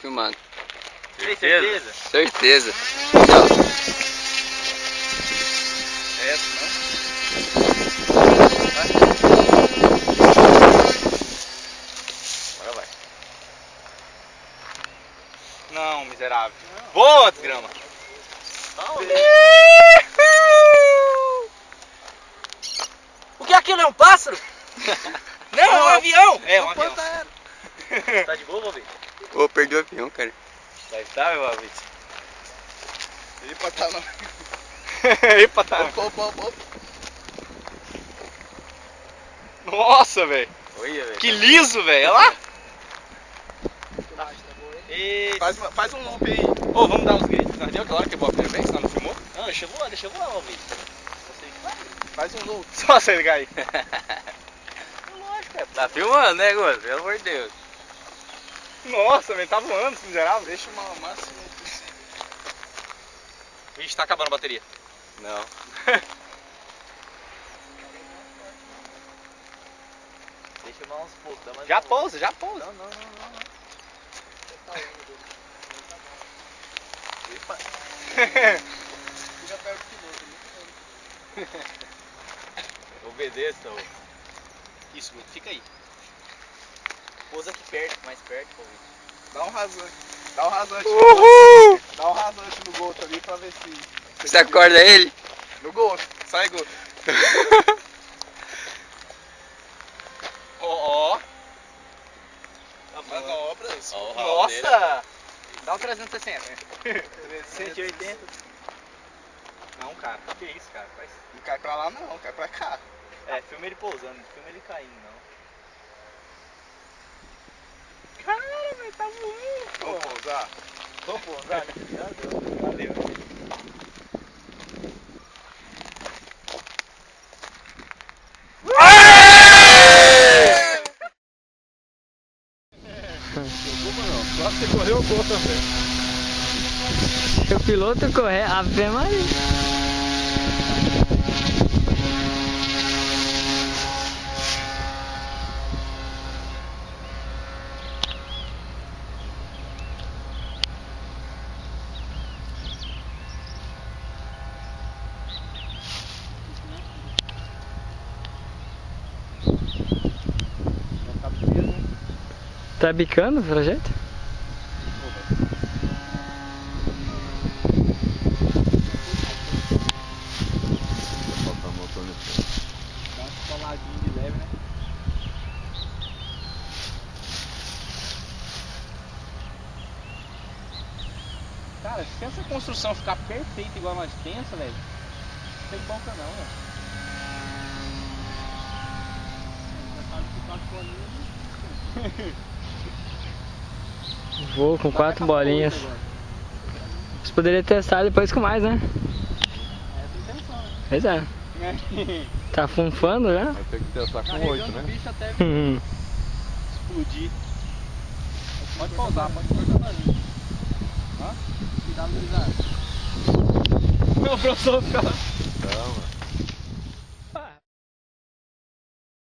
filmando. Tem certeza? Certeza. Tchau. É essa, não? Agora vai. Não, miserável. Não. Boa, desgrama. O que é aquilo? É um pássaro? Não, é um avião! É um avião. Tá de boa, Valvite? Ô, perdi o avião, cara. Tá, meu Valvite? Epa, tá não. Epa, tá. Opa. Nossa, velho. Olha, velho. Que liso, velho. Olha lá. Faz um loop aí. Ô, vamos dar uns gritos. Nós deu aquela hora que é boa a primeira vez? Nós não filmou? Não, deixa eu voar, Valvite. Faz um loop. Só você ligar aí. Lógico, cara. Tá filmando, né, Gosto? Pelo amor de Deus. Nossa, velho, tá voando esse miserável. Deixa o máximo possível. Vixe, tá acabando a bateria. Não. Deixa eu dar uns poucos. Já pousa. Não. Epa. Fica perto do piloto. Obedeça, ô. Isso, fica aí. Pousa aqui perto, mais perto, Valvite. Dá um rasante. Uhul! Dá um rasante no Ghost ali pra ver se... Você acorda ele? No Ghost. Sai, Ghost. Ó. Manobras. Nossa! Dá um 360. 180. Não, cara. Que isso, cara? Faz... Não cai pra lá não, cai pra cá. É, filma ele pousando, não filma ele caindo, não. Cara, velho, tá voando. Vamos pousar? Vamos pousar? Valeu. Só você correu o gol também. Se o piloto correr, Ave Maria. Tá bicando o projeto? Dá uma escoladinha de leve, né? Cara, se essa construção ficar perfeita igual nós pensa, velho, não tem boca não, velho. Vou com 4 bolinhas. Você poderia testar depois com mais, né? Essa é a intenção, né? Pois é. Tá funfando já? Vai ter que testar com 8, né? O bicho até Uhum. explodir. Pode pausar, pode cortar barulho. Ó, cuidado, gurizada. Meu professor, cara. Calma.